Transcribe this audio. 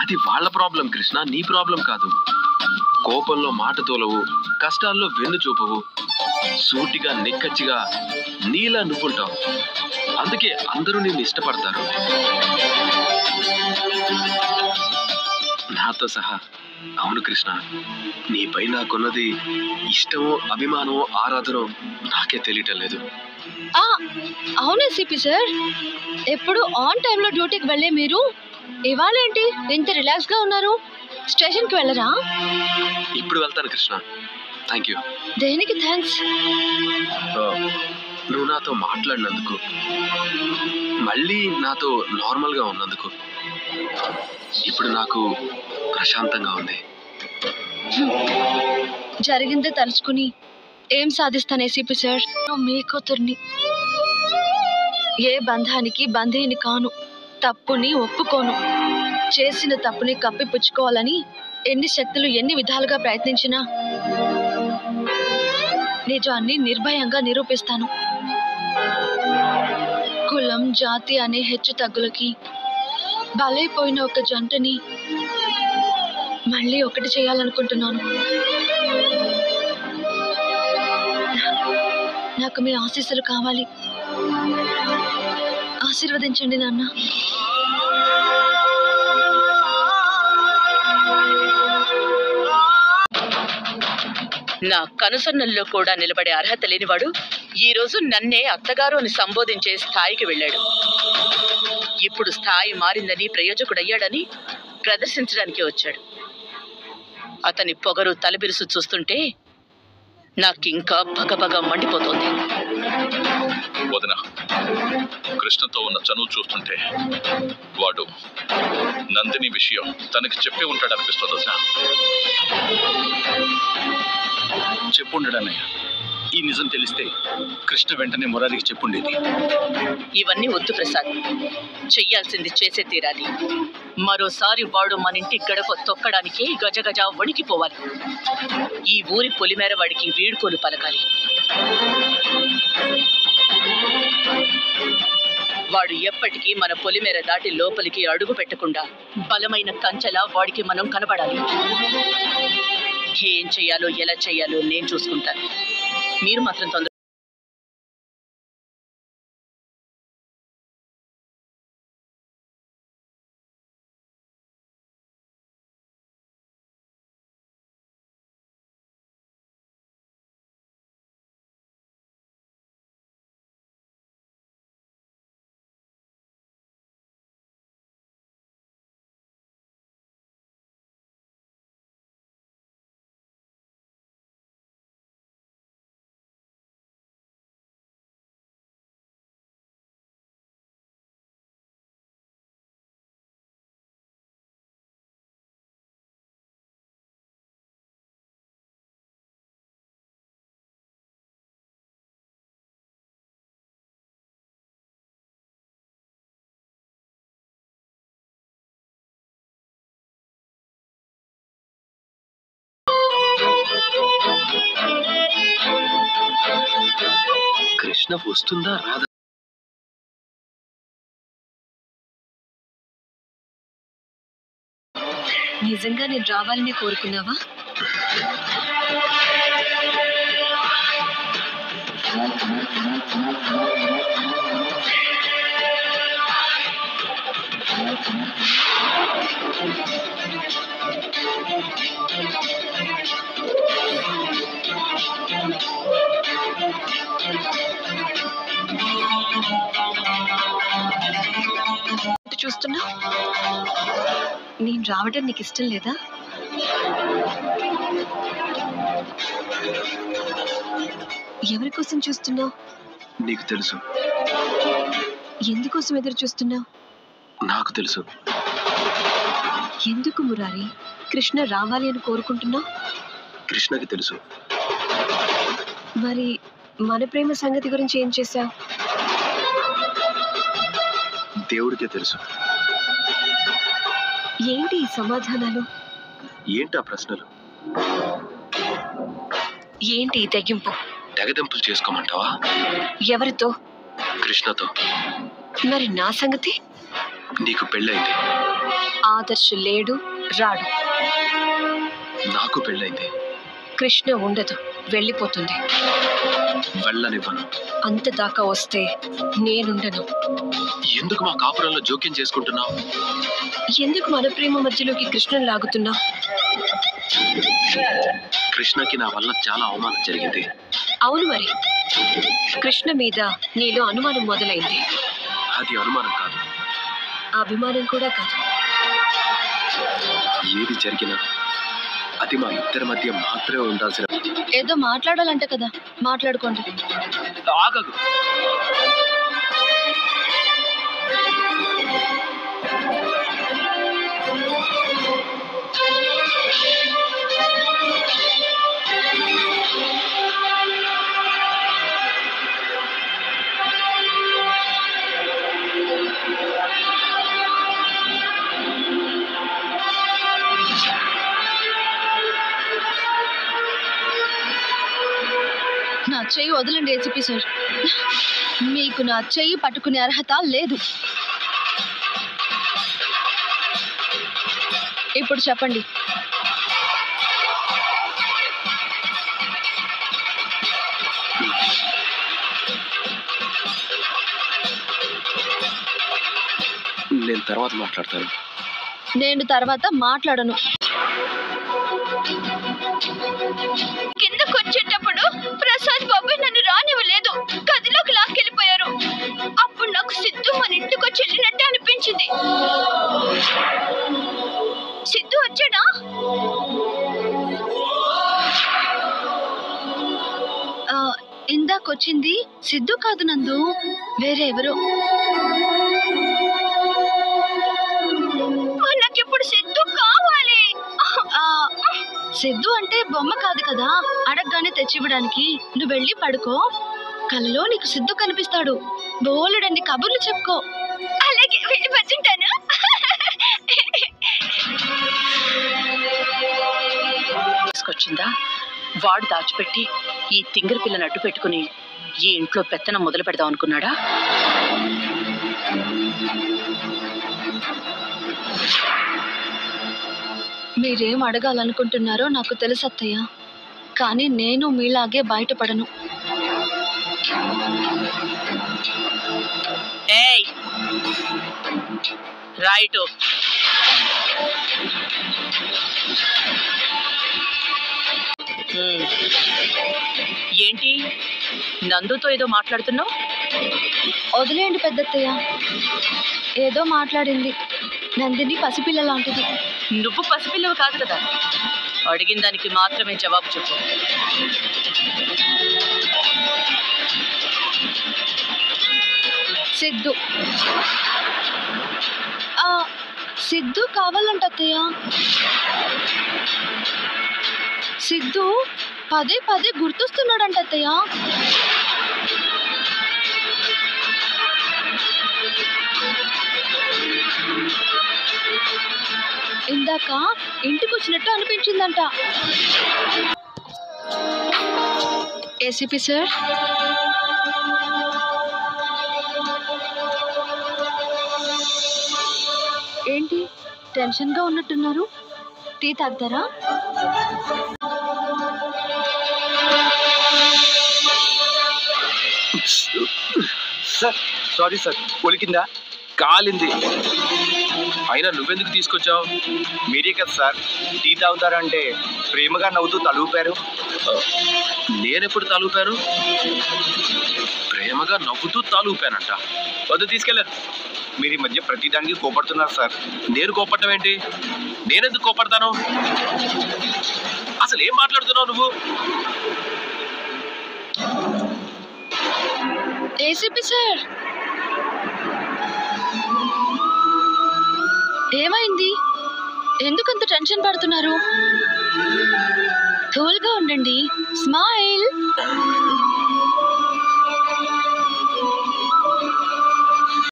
అది వాళ్ళ ప్రాబ్లం కృష్ణ, నీ ప్రాబ్లం కాదు. కోపంలో మాట తోలవు, కష్టాల్లో వెన్ను చూపవు, సూటిగా నిక్కచ్చిగా నీలా నువ్వుంటావు. అందుకే అందరూ నిన్ను ఇష్టపడతారు, నాతో సహా. అవును కృష్ణ, నీపై నాకున్నది ఇష్టమో అభిమానమో ఆరాధనో నాకే తెలియటం లేదు. అవునా సిపి సార్, ఎప్పుడు ఆన్ టైంలో డ్యూటీకి వెళ్ళే మీరు ఇవాళ ఏంటి ఇంత రిలాక్స్ గా ఉన్నారు? స్టేషన్ కి వెళ్ళరా? ఇప్పుడు వెళ్తాను కృష్ణ. Thank you. దేనికి థ్యాంక్స్? నువ్వు నాతో మాట్లాడినందుకు, మళ్ళీ నాతో నార్మల్ గా ఉన్నందుకు. ఇప్పుడు నాకు ప్రశాంతంగా ఉంది. జరిగిందే తలుచుకుని ఏం సాధిస్తాను సిపి సార్? మీ కూతుర్ని, ఏ బంధానికి బంధీని కాను. తప్పుని ఒప్పుకోను. చేసిన తప్పుని కప్పిపుచ్చుకోవాలని ఎన్ని శక్తులు ఎన్ని విధాలుగా ప్రయత్నించినా నిజాన్ని నిర్భయంగా నిరూపిస్తాను. కులం జాతి అనే హెచ్చు తగ్గులకి బలైపోయిన ఒక జంటని మళ్ళీ ఒకటి చేయాలనుకుంటున్నాను. నాకు మీ ఆశీస్సులు కావాలి. ఆశీర్వదించండి నాన్న. నా కనుసన్నల్లో కూడా నిలబడే అర్హత లేనివాడు ఈరోజు నన్నే అత్తగారు అని సంబోధించే స్థాయికి వెళ్ళాడు. ఇప్పుడు స్థాయి మారిందని, ప్రయోజకుడయ్యాడని ప్రదర్శించడానికి వచ్చాడు. అతని పొగరు తలబిరుసు చూస్తుంటే నాకింకా పగపగ మండిపోతోంది. వదిన, కృష్ణతో ఉన్న చనువు చూస్తుంటే వాడు నందిని విషయం తనకి చెప్పి ఉంటాడనిపిస్తుంది వదిన. చెప్పుండడన్నయ్య. ఈ నిజం తెలిస్తే కృష్ణ వెంటనే మురారికి చెప్పుండేది. ఇవన్నీ వద్దు ప్రసాద్, చెయ్యాల్సింది చేసే తీరాలి. మరోసారి వాడు మన ఇంటి గడప తొక్కడానికి గజగజ వణికిపోవాలి. ఈ ఊరి పొలిమేర వాడికి వీడుకోలు పలకాలి. వాడు ఎప్పటికీ మన పొలిమేర దాటి లోపలికి అడుగు పెట్టకుండా బలమైన కంచెలా వాడికి మనం కనబడాలి. ఏం చెయ్యాలో ఎలా చెయ్యాలో నేను చూసుకుంటాను. మీరు మాత్రం తొందర. కృష్ణ వస్తుందా రాదా? నిజంగా నేను రావాలని కోరుకున్నావా? చూస్తున్నా, నేను రావడం నీకు ఇష్టం లేదా? ఎవరి కోసం చూస్తున్నావు? నీకు తెలుసు. ఎందుకోసం ఎదురు చూస్తున్నావు? నాకు తెలుసు. ఎందుకు మురారి కృష్ణ రావాలి అని కోరుకుంటున్నావు? కృష్ణకి తెలుసు. మరి మన ప్రేమ సంగతి గురించి ఏం చేశావు? దేవుడికే తెలుసు. ఏంటి ఈ సమాధానాలు? ఏంటి ఆ ప్రశ్నలు? ఏంటి ఈ తెగింపు? తెగదెంపులు చేసుకోమంటావా? ఎవరితో? కృష్ణతో. మరి నా సంగతి? నీకు పెళ్ళైంది. ఆ ఆదర్శ్ లేడు, రాడు. నాకు పెళ్ళైంది. కృష్ణ ఉండదు, వెళ్ళిపోతుంది. వెళ్ళనివ్వను. అంత దాకా వస్తే నేనుండను. ఎందుకు మా కాపురంలో జోక్యం చేసుకుంటున్నావు? ఎందుకు మన ప్రేమ మధ్యలోకి కృష్ణను లాగుతున్నా? కృష్ణకి నా వల్ల చాలా అవమానం జరిగింది. అవును మరి, కృష్ణ మీద నీలో అనుమానం మొదలైంది. అది అనుమానం కాదు, అభిమానం కూడా కాదు. ఏది జరిగినా అది మా ఇద్దరి మధ్య మాత్రమే ఉండాల్సిన. ఏదో మాట్లాడాలంటే కదా, మాట్లాడుకోండి. ఆగదు. నా చెయ్యి వదలండి ఏసీపీ సార్. మీకు నా చెయ్యి పట్టుకునే అర్హత లేదు. ఇప్పుడు చెప్పండి. నేను తర్వాత మాట్లాడతాను. నేను తర్వాత మాట్లాడను. కిందకు వచ్చేటప్పుడు ప్రసాద్ బాబు నన్ను రానివ్వలేదు, గదిలోకి లాక్కెళ్ళిపోయారు. అప్పుడు నాకు సిద్ధు మన ఇంటికి వచ్చి వెళ్ళినట్టే అనిపించింది. సిద్ధు వచ్చాడా? ఇందాకొచ్చింది సిద్ధు కాదు నందు, వేరే ఎవరో. నాకిప్పుడు సిద్ధు కావాలి. సిద్ధు అంటే బొమ్మ కాదు కదా, అడగగానే తెచ్చివ్వడానికి. నువ్వు వెళ్ళి పడుకో, కలలో నీకు సిద్ధు కనిపిస్తాడు. బోలుడన్ని కబుర్లు చెప్పుకో. అలాగే వెళ్ళి పచ్చుంటాను. తీసుకొచ్చిందా? వాడు దాచిపెట్టి ఈ తింగర పిల్లని అడ్డు పెట్టుకుని ఈ ఇంట్లో పెత్తనం మొదలు పెడదాం అనుకున్నాడా? మీరేం అడగాలనుకుంటున్నారో నాకు తెలుసు అత్తయ్య, కానీ నేను మీలాగే బయటపడను. ఏయ్ రైట్. ఏంటి నందుతో ఏదో మాట్లాడుతున్నావు? వదిలేయండి పెద్దత్తయ్య, ఏదో మాట్లాడింది. నందిని పసిపిల్ల లాంటిది. నువ్వు పసిపిల్లవు కాదు కదా, అడిగిన దానికి మాత్రమే జవాబు చెప్పు. సిద్ధు సిద్ధు కావాలంట అత్తయ్య. సిద్ధు పదే పదే గుర్తొస్తున్నాడంట అత్తయ్య. ఇందాక ఇంటికి వచ్చినట్టు అనిపించిందంట. ఏసీపీ సార్, ఏంటి టెన్షన్గా ఉన్నట్టున్నారు? టీ తాగుతారా? సార్ సారీ సార్, ఒలికిందా? కాలింది. అయినా నువ్వెందుకు తీసుకొచ్చావు? మీరే కదా సార్ టీ తాగుతారంటే ప్రేమగా నవ్వుతూ తలూపారు. నేనెప్పుడు తాలూపాను? ప్రేమగా నవ్వుతూ తాలూపానంట. వద్దు, తీసుకెళ్ళాను. మీరు ఈ మధ్య ప్రతిదానికి కోపడుతున్నారు సార్. నేను కోపడటం ఏంటి? నేనెందుకు కోపడతాను? అసలు ఏం మాట్లాడుతున్నావు నువ్వు? ఏసీపీ సార్, ఏమైంది? ఎందుకంత టెన్షన్ పడుతున్నారు? కూల్గా ఉండండి. స్మైల్.